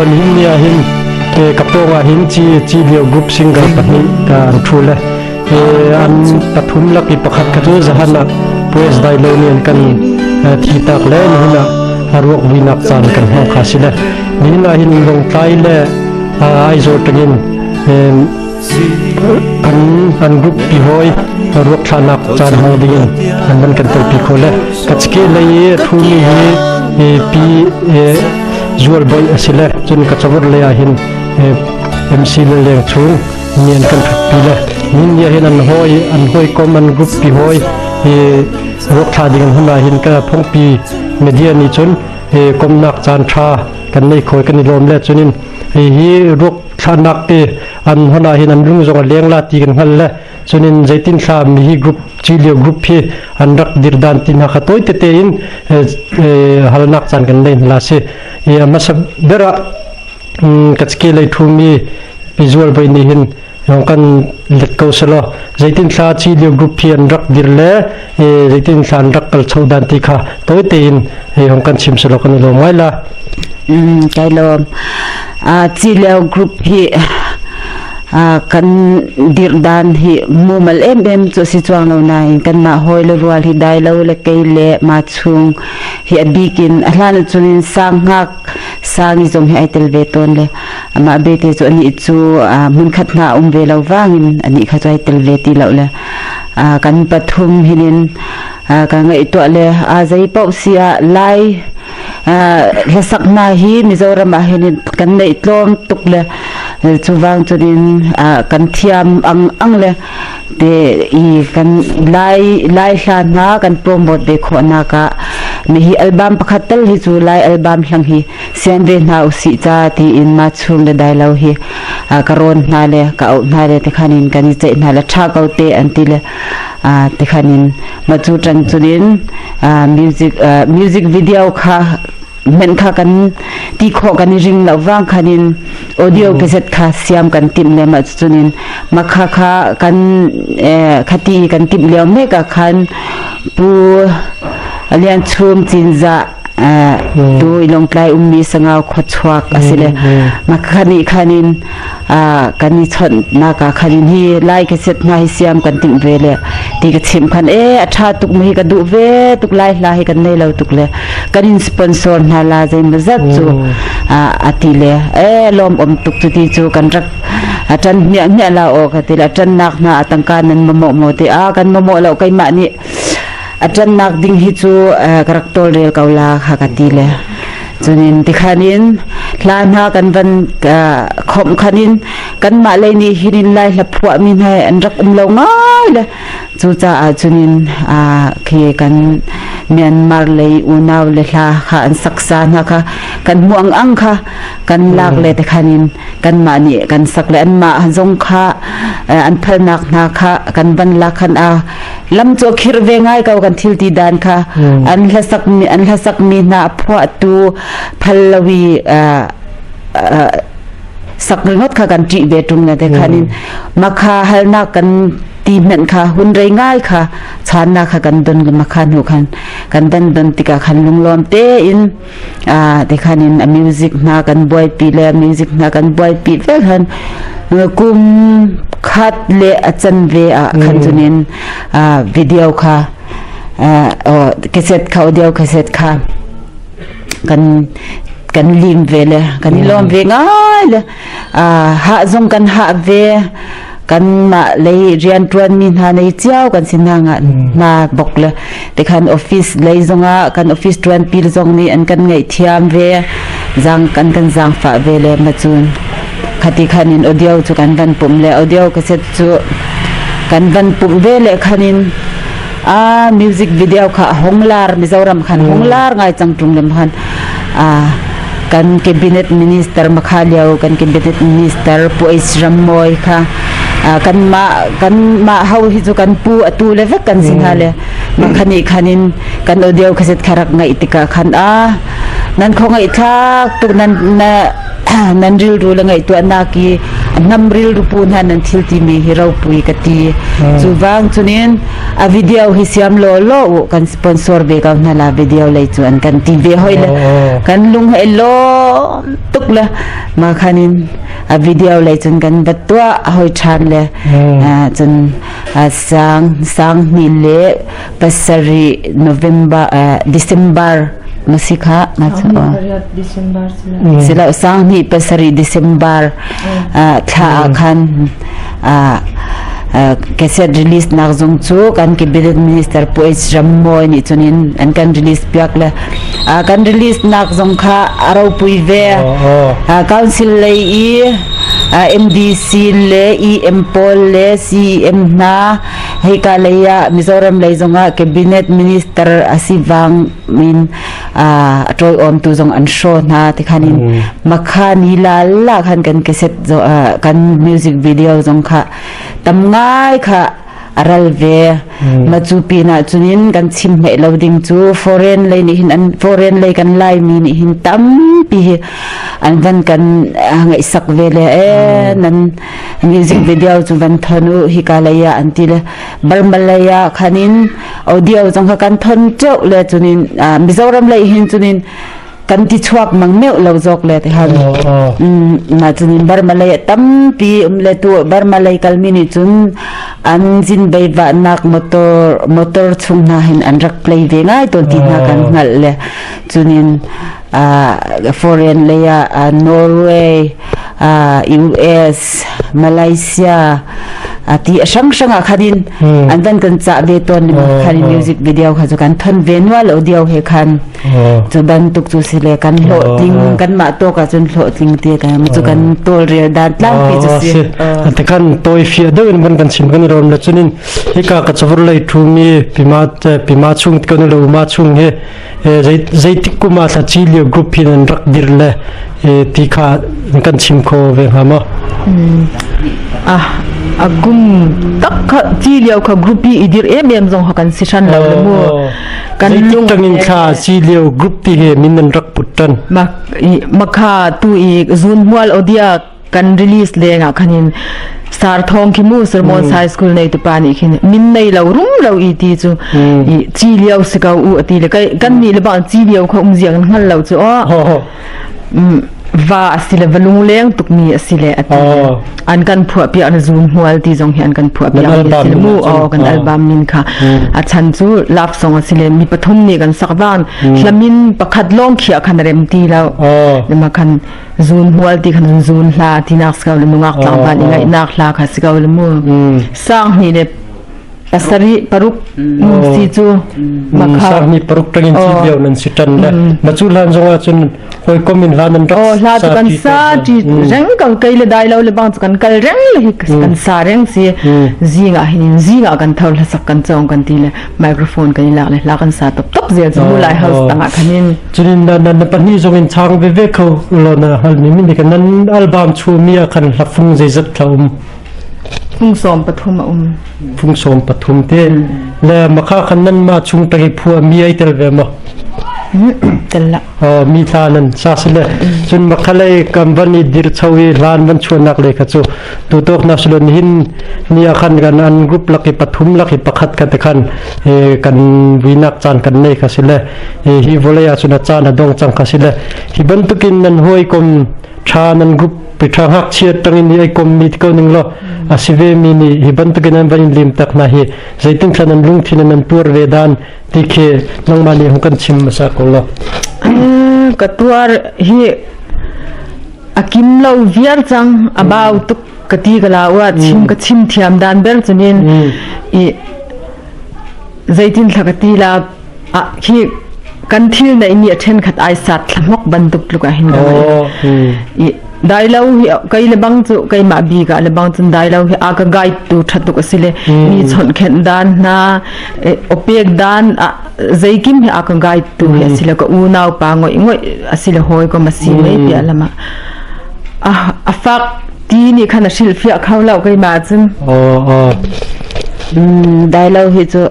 on hinia hin kaponga hin chi leo group single pani ka thule an pathum laki pakhat ka tu zahana pues dai lo nen kan thi tak le hina harok winak chan kan ho khasile nina hin long tai le ai zo tangin an group pi hoi harok thanak chan ho ding an ban kan pi khole kachke le thumi he pi zual boy asile chun ka chawur le a hin MC le leng chung nian kan pi le nin ya hin an hoi common group pi hoi rok tha ding huna hin ka phong pi media ni chun komnak chan tha kan nei khoi kan lom le chunin hi rok thanak te an hona hin an lung zong leng la ti kan hal le chunin zaitin tha mi hi group chilio group hi an rak dirdan tin ha khatoi te te in halnak chan kan nei la se ya masab dera kachke lai thumi visual boy ni hin kan let ko selo zaitin tha chilio group hi an rak dirle zaitin tha an rak kal chaudan ti kha toi te in hong kan chim selo kan lo mai la kai lo chilio group hi kan dirdan hi mumal em chu si chuang lo na in kan ma hoi lo rual hi dai lo le kei le ma chung hi abikin ahlan chunin sanghak sangi jong hi aitel ve ton le ama be te chu ani chu mun khat na ve lo wangin ani kha chai tel ve ti lo le kan pathum hinin ka ngai to le a zai pau sia lai lasak na hi mizoram a hin kan nei tlom tuk le chuwang chunin kan thiam ang le te I kan lai hla na kan promote be khona ka mi hi album pakhatal hi chu lai album hlang hi sian ve na usi cha ti in ma chung le dai lo hi karon na le ka au na le te khanin kan che na la tha kau te an ti le te khanin ma chu tang chunin music video kha men kha kan ti kho kan ring la wang khanin audio cassette kha siam kan tim le ma chunin ma kha kan khati kan tim le me ka khan pu alian chum chinza tu ilong klai ummi sanga khochwak asile makhani khanin kani chon na ka khanin hi lai ke set na hi siam kan ting vele ti ka chim khan atha tuk mi ka du ve tuk lai la hi kan nei lo tuk le kanin sponsor na la zai mazat chu atile lom om tuk chu ti chu kan rak atan nya la o ka ti la tan nak na atangkan nan mo te kan mo lo kai ma ni atan nak ding hi chu karakter rel kaula hakatile chunin tikhanin tlana kan van khom khanin kan ma le ni hirin lai la phwa min hai an rak lo ngai le chu cha chunin khi kan Myanmar le unaw le hla kha an saksa na kha kan muang ang kha kan lak le tikhanin kan ma ni kan sak le an ma zong kha an phal nak na kha kan ban la khan lam cho khir ve ngai ka kan thil ti dan kha an hlasak mi na phwa tu phalawi sakringot kha kan tri be tung na te khanin makha halna kan ti men kha hun rei ngai kha chana kha kan don makha nu khan kan don tika khan lunglom te in te khanin music na kan boy pi le music na kan boy pi ve khan kum khat le achan ve khan tunin video kha cassette kha audio cassette kha kan lim vele kan lom ve ngai le ha zong kan ha ve kan ma lei rian tuan min ha nei chiao kan sinanga na bok le te khan office lei zonga kan office tuan pil zong ni an kan ngai thiam ve jang kan jang fa ve le ma chun khati khanin audio chu kan van pum le audio cassette chu kan van pum ve le khanin music video kha honglar mizoram khan honglar ngai changtung lem khan kan cabinet minister makhaliao kan cabinet minister Puis Ramoy kha kan ma hau hi chu kan pu atu le vek kan sinhale makhani khanin kan audio cassette kharak ngai tika khan nan kho ngai thak tu nan ril ru la ngai tu na ki namril rupun hanan thilti mi hirau pui kati chuwang chunin a video hi siam lo lo kan sponsor be ka na la video lei chuan kan tv hoile kan lung hello tukla ma khanin a video lei chun kan batwa hoi than le chun sang ni le pasari November December Masika December sila sang ni pasari December tha khan cassette release nak zong chu kan cabinet minister P.H. Ramoy ni chunin an kan release piak la kan release nak zong kha arau pui ve council lei i MDC le EM le CM na heka leya Mizoram lei zonga cabinet minister asivang min atroi om tu zong an show na tikhanin makhani la khan kan cassette zo kan music video zong kha tamngai kha aral ve machupi na chunin kan chim me loading chu foreign lei ni hin an foreign lei kan lai mi ni hin tam pi an van kan ngai sak vele nan music video chu van thonu hi kalaya antile barmalaya khanin audio jong kan thon chau le chunin Mizoram lei hin chunin kan ti chuak mang meu lo jok le te han na chunin barmalai tampi le tu barmalai kalmini chun an jin bei wa nak motor chung na hin an rak play ve ngai ton ti na kan ngal le chunin foreign leya Norway US Malaysia ati sang kharin an dan kan cha be ton khari music video kha chu kan thon venwal audio he khan chu dan tuk chu sile kan lo ting kan ma to ka chun lo ting te ka mu chu kan tol re dan tlang pi chu si te kan toy fi de man kan sim kan rom la chunin he ka chawur lai thu mi pima chung kan lo ma chung he zaitik kuma sa chilio group hin rak dirle ti kha kan sim kho ve hama agum tak chi liao kha group idir em jong hakan session lo mu kan lung tangin kha chi liao group ti he min rak putan makha tu i zun mual odia kan release le nga khanin sar thong ki mu sermon high school nei tu pani khin min nei lo rum lo i ti chu i chi liao sika u ati le kai kan mi le ba chi liao kha jiang ngal lo chu va asile valung leng tukmi asile ati an kan phua pi an zoom hual ti jong hi an kan phua pi asile mu kan album min kha a chan chu love song asile mi pathum ni kan sakwan hlamin pakhat long khia khan rem ti lo ma khan zoom hual ti khan zoom hla ti nak ska le nungak tlang ba ni ngai nak hla kha ska le mu sang ni le pasari paruk si chu makha ni paruk tangin chi liao nan sitan da machu lan zonga chun hoi komin lan an rak la tu kan sa ti reng kan kai le dai lo le bang kan kal reng le hi kan sa reng si zinga zinga kan thol sak kan chong kan ti le microphone kan la kan sa top zel chu lai house tanga khanin chunin nan pani zongin chang ve ve kho lo na hal ni min kan nan album chu mi khan lafung zai zat thaum phung som pathum te le makha khan nan ma chung tagi phua mi ai tel ve ma tella mi thanan sasile chun makhalai company dir chawi ran ban chunak le khachu tu tok naslon hin nia khan gan an group laki pathum laki pakhat ka te khan kan winak chan kan nei khasile hi volaya chuna chana dong chang khasile hi bantukin nan hoi kom thanan group pitha hak chiat tangin ni ai kom mit ko ninglo asive mi ni hi bantukin an ban lim tak na hi zaiting thanan lung thinan an tur vedan tikhe nangmani hukan chim masa ko lo katuar hi akim lo viar chang about tuk kati kala wa chim thiam dan ber chunin i zaitin thakati la hi kan thil na ini athen khat ai sat thlamok banduk luka hin ga i dailau hi kai le bang chu kai ma bi ga le bang chun dailau hi aka guide tu thatuk asile ni chon khen dan na opek dan zaikim hi aka guide tu hi asile ko u naw pa ngoi asile hoi ko masi mai pia lama afak ti ni khana shil fi akhaw lau kai ma chun dailau hi chu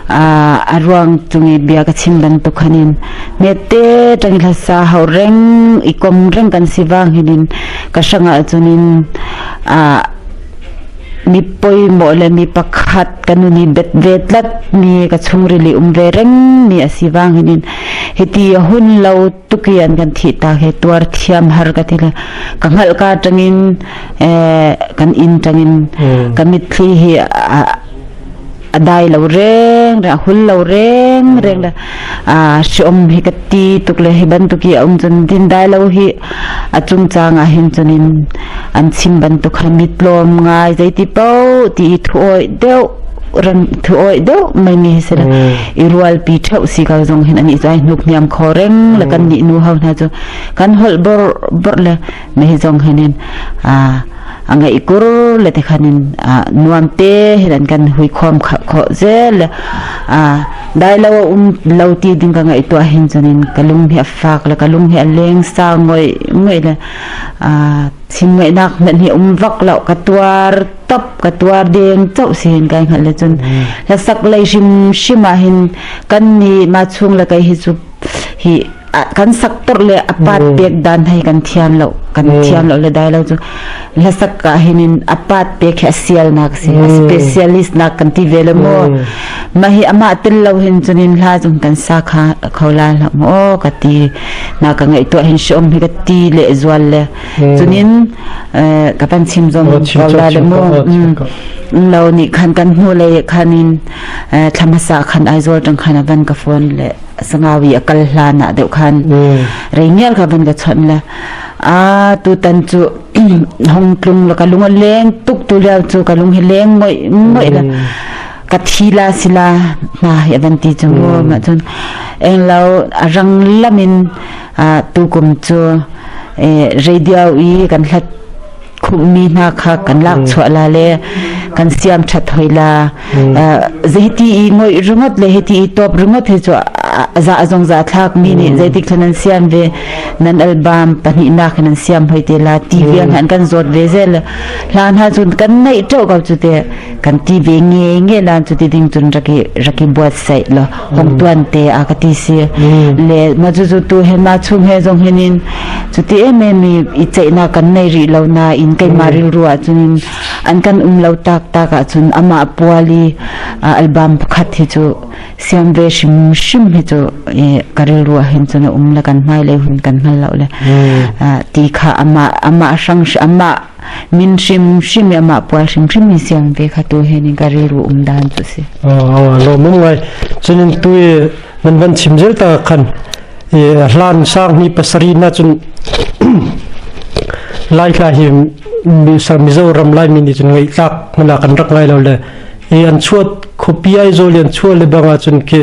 arwang tungi bia ka chimban to khanin mete tangla sa haureng ikom reng kan siwang hidin kasanga chunin mi poi mo le mi pakhat kanuni betlat mi ka chungri li umre reng mi asiwang hidin heti hun lo tukian kan thi ta he tuar thiam har ka thila kangal ka tangin kan in tangin kamit thi hi adai lo reng ra hul lo reng la shom hi kati tukle hi ban tuki chun din dai lo hi achung changa hin chunin an chim ban tu khamit lom ngai zaiti pau ti thoi deu ran thoi deu mai mi sela irwal pi thau si ka jong hin ani zai nuk niam khoreng la kan ni nu hau na chu kan hol bor le me jong hanin anga ikur le te khanin nuam te hiran kan hui khom kho zel dai lo ti ding ka ngai to hin chunin kalung hi afak la kalung hi aleng sa ngoi le chimngai nak nan hi vak lo katwar top katwar deng chau sin kai khal le chun la sak lai shima hin kan ni ma chung la kai hi chu hi kan sak tor le apat pek dan hai kan thiam lo le dai lo chu la sak ka hinin apat pek hasial nak si specialist nak kan ti vele mo mahi ama tel lo hin chunin la chung kan sa kha khola la mo ka ti na ka ngai to hin shom hi ka ti le zwal le chunin ka pan chim zom khola le mo lo ni khan kan hu le khanin thamasa khan aizol tang khana ban ka phone le sangawi akal hlana deuh khan reingel ka ban ka chon la tu tan chu hong tlung la kalung leng tuk tu liao chu kalung hi leng moi la kathila sila na ya ban ti chu ma chun eng lo arang lamin tu kum chu radio i kan hlat khumi na kha kan lak chwala le kan siam that hoila zehti ngoi rungot le heti top rungot he chu za azong za thak mi ni zeti khanan siam ve nan album pani na khanan siam hoite la tv han kan zot ve zel lan ha chun kan nei to ka chu te kan tv nge lan chu ti ding chun raki buat sai lo hong tuan te akati si le ma chu tu he ma chung he jong henin chu ti em mi I chei na kan nei ri lo na in kai maril ruwa chun an kan lo tak ka chun ama puali album khat hi chu siam ve shim hi chu karil ruwa hin chun la kan mai le hun kan hal lo le ti kha ama sang ama min shim ama pual shim mi siam ve kha tu he ni karil ru dan chu si lo mum ngai chunin tu man van chimjel ta khan hlan sang ni pasari na chun lai ka hi mizoram lai mini chun ngai tak mana kan rak ngai lo le an chuat khopiai zolian chual le banga chun ke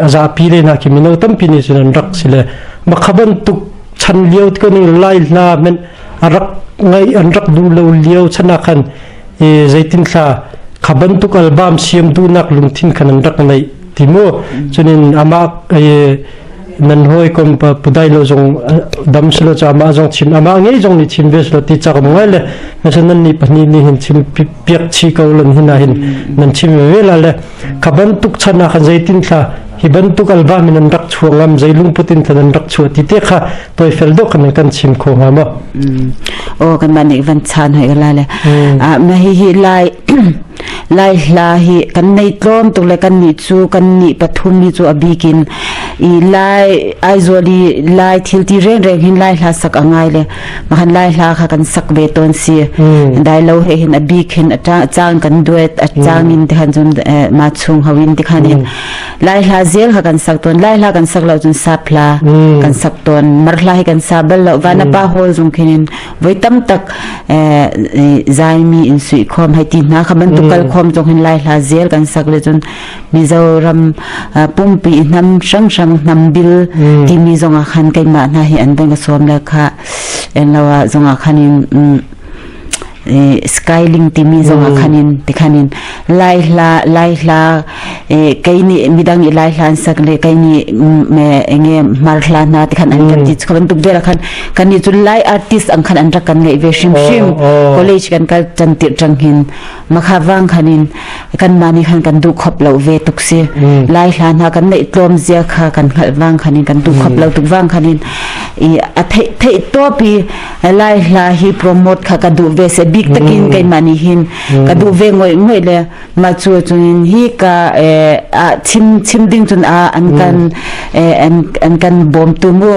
aza pi le na ki mino tam pini chun an rak sile makhaban tu chan liot ko ni lai na men arak ngai an rak du lo liao chana khan zaitin kha khaban tu album siam du nak lungthin khan an rak nai timo chunin ama nan hoi kom pa pudai lo jong dam slo cha ma jong chim ama nge jong ni chim ves lo ti cha ko ngai le nasan ni pani ni hin chim piak chi ko lon hina hin nan chim ve la le khaban tuk chana khan zaitin kha hiban tuk album min rak chuangam zailung putin than rak chu ti te kha toy fel do kan chim kho ma ma o kan mani van chan hai la le ma hi lai la hi kan nei tlom tu le kan ni chu kan ni pathum ni chu abikin I lai aizoli lai thil ti reng hin lai hla sak angai le mahan lai hla kha kan sak ve ton si dai lo he hin abik hin chang kan duet chang in han jun ma chung hawin ti khan lai hla zel kha kan sak ton lai hla kan sak lo jun sapla kan sak ton mar hla hi kan sabal lo wana pa hol jung khinin voi tam tak zai mi in sui khom hai ti na khaban tu kal khom jong hin lai hla zel kan sak le jun mizoram pumpi nam sang nam bil ti mi zonga khan kai ma na hi an bang som la kha en lawa zonga khanin skyling timi zonga khanin tikhanin lai la kaini midang ilai hlan sakle kaini me enge marhla na tikhan an kan ti khaban tuk bela khan kan ni chu lai artist ang khan an ra kan ngai ve shim college kan ka chantir changhin makhawang khanin kan mani khan kan du khop lo ve tukse lai hlan ha kan nei tlom zia kha kan khalwang khanin kan du khop lo tukwang khanin I a thei topi lai la hi promote kha ka du ve se big takin kai mani hin ka du ve ngoi le ma chu chunin hi ka a chim ding chun a an kan bom tu mo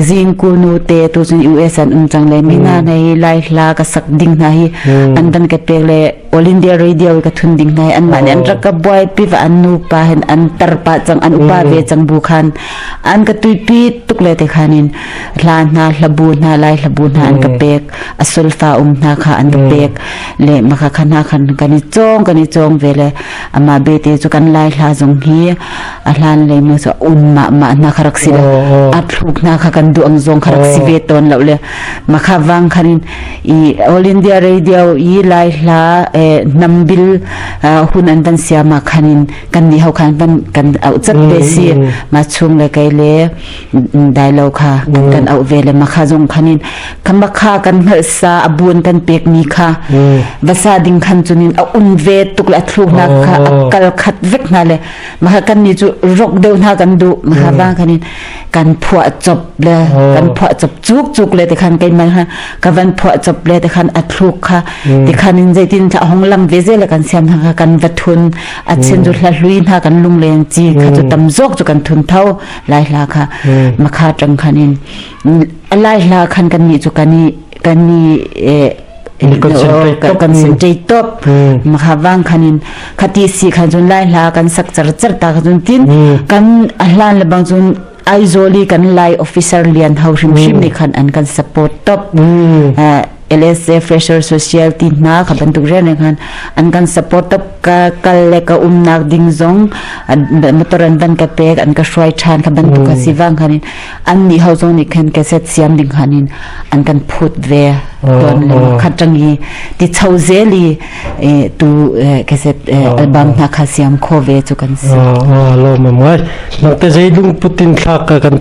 zin ku nu te tu chun US an chang le mina nei lai la ka sak ding na hi an dan ka pe le All India Radio ka thun ding nai an man an rak ka boy pi va an nu pa hen an tar pa chang an upa ve chang bu khan an ka tui pi tuk le te khanin hla na hlabu na lai hlabu na an ka pek asul fa na kha an ka pek le ma kha khana khan kani chong vele ama be te chu kan lai hla jong hi a hlan le mo so ma na kharak si a thuk na kha kan du ang jong kharak si ve ton lo le ma kha wang khanin I All India Radio I lai hla nambil hun an ban siama khanin kan ni hau khan ban kan au chat be si ma chung le kai le dialogue kha kan au vele ma kha jong khanin kama kha kan sa abun kan pek mi kha vasa ding khan chunin a un ve tuk la thlu na kha akal khat vek na le ma kan ni chu rok deu na kan du ma kha ba khanin kan phua chop le kan phua chop chuk le te khan kai ma ka van phua chop le te khan a thlu kha te khanin jaitin tha hong lam ve le kan siam ha kan vathun a chen ju hla hlui na kan lung leng chi kha chu tam jok chu kan thun thau lai hla kha ma kha tang khanin lai hla khan kan ni chu kani concentrate top mahawang khanin khati si khan jun lai hla kan sak char ta jun tin kan ahlan le bang jun aizoli kan lai officer lian hau shim ni khan an kan support top LSA fresher social team na khaban tu ren khan an kan support up ka kal le ka nak ding zong motoran ban ka pek an ka shwai than khaban tu ka siwang khanin an ni hau zong ni khan ka set siam ding khanin an kan phut ve ton le khatangi ti chau zeli tu ka set album na kha siam kho ve chu kan si lo ma mai na te jai lung putin thak ka kan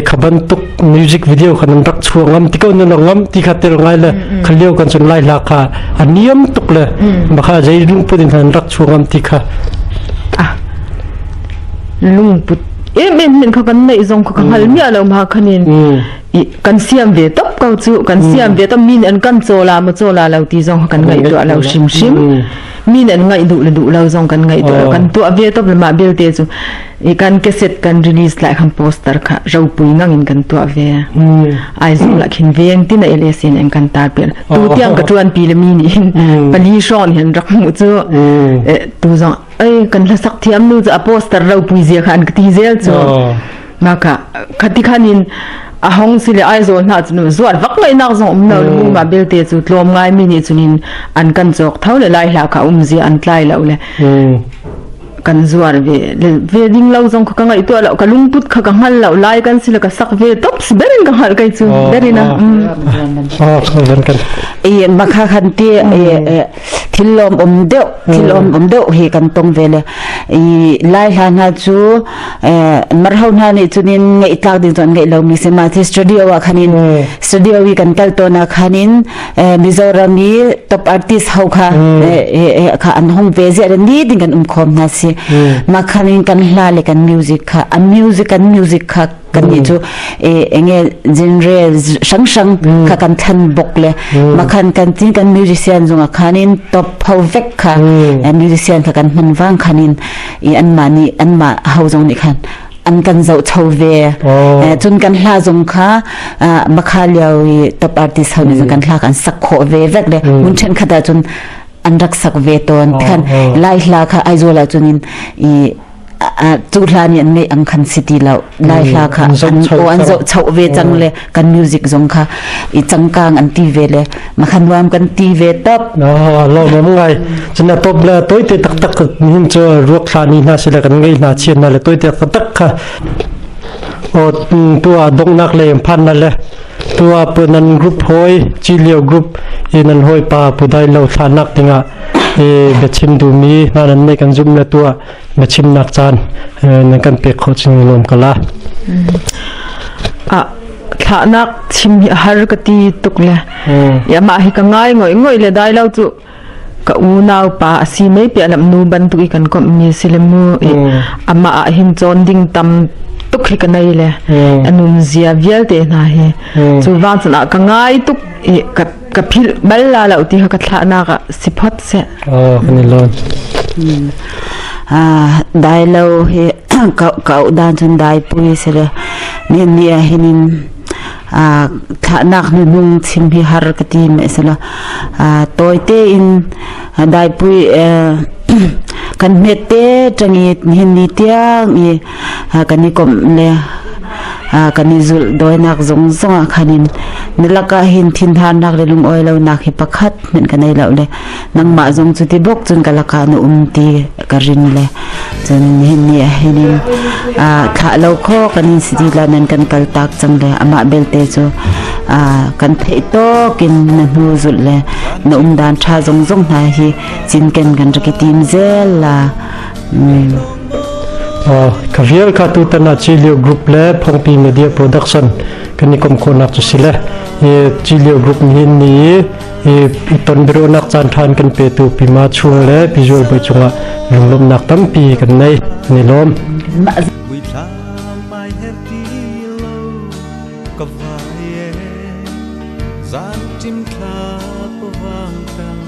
khaban tuk music video khan rak chuangam ti ko na ngam ti khatel ngai khaliu kan chun lai la kha aniam tuk le makha jai lung putin han rak chuangam ti kha lung put men kha kan nei zong kha hal mi alo ma khanin kan siam ve top kau chu kan siam ve tam min an kan chola ma chola lo ti zong kan ngai to alo shim min an ngai du lo zong kan ngai to kan to ve top ma bel te chu kan cassette kan release like han poster kha rau pui ngang in kan to ve ai zo la khin veng tin a lesin en kan tar per tu tiang ka tuan pi le mi ni pali shon hen rak mu chu tu zong ai kan la sak thiam nu a poster rau pui zia khan ti zel chu maka khati khanin a hong sile ai zo na chu zuar vak mai nak zong no lu ma bel te chu tlom ngai mi ni chunin an kan jok thau le lai hla kha zi an tlai lo le kan zuar ve ding lo zong kha ngai to lo ka lung put kha ka hal lo lai kan sile ka sak ve tops berin ka hal kai chu berina kan makha khan te thilom deu he kan tong vele lai hana chu marhau na ni chunin ngai tlak din zon ngai lo mi se ma studio wa khanin studio wi kan kal to na khanin Mizoram ni top artist hau kha kha an hong ve je ni ding kan khom na si ma khanin kan hla le kan music kha music kha kan ni chu enge genre sang kha kan than bok le ma khan kan tin kan musician zunga khanin top hau vek kha musician kha kan man wang khanin an ma hau zong ni khan an kan zau chau ve chun kan hla zong kha makha liawi top artist hau ni kan hla kan sak kho ve vek le mun chen khata chun an rak sak ve ton khan lai hla kha aizola chunin tu hlani an nei ang khan city lo lai hla kha an zo chau ve chang le kan music zong kha I changkang an ti ve le ma khan wam kan ti ve top lo ma ngai chuna top la toi te tak nin cho ruak thani na sila kan ngai na chen na le toi te tak kha โอตัวดงนักเลยพันนั่นแหละตัวเปิดนันกรุ๊ปหอยจีเลียวกรุ๊ปนันหอยปลาผู้ใดเราทานนักติงะเบชิมดูมีนั่นไม่กันจุ่มละตัวเบชิมนักจานนั่นกันเปียกเขาจึงลมกันละถ้านักชิมหารกตีตุกเลยอย่ามาให้กันง่ายง่อยเลยได้แล้วจุก็อูนาวป่าสีไม่เปลี่ยนลำนูบันตุกกันก็มีสิเลมูอามาหิมจอนดิ้งตำตุกให้กันได้เลยอันนู้นเสียเวียลเตน่าเฮจูวานสนะกันง่ายตุกกับพิลเบลลาแล้วที่เขาก็ท่านักสิพอดเสียคนนี้ล้นได้แล้วเฮเขาด้านจนได้ปุยเสียเลยเนี่ยเห็นถ้านักนุ่งชิมพิหารกตีเมสละตัวเตอินได้ปุยกันเมตเตจังอีเห็นนิตยังอีกันนิคมเลยกันนิจุลโดยนักซงขันินนี่ละก็เห็นทินทานนักเลยลุงอ้อยเรานักฮิปักขัดเหมือนกันในเราเลยนังมาจงจุดที่บกจนกันละกันอุ้มตีกรินเลยจนเห็นเนี่ยเห็นถ้าเราข้อกันนิสิลานันกันกัลตักจังเลยอามาเบลเตจูกันเทโตกินนันหูจุดเลยนุ่มดานชาจงนาฮีจินกันรักทีมเซลล่ะคาเวียลคาตูตันจิลิโอกรุ๊ปเล่พงปีมีเดียโปรดักชั่นกันนิคมคนนักจุสิเล่จิลิโอกรุ๊ปนี้นี่ตอนบริวนักจานทานกันเปตูปีมาชัวเล่พิจูลไปจงะลมนักตั้มปีกันในนิลมZan tim kha pawang tang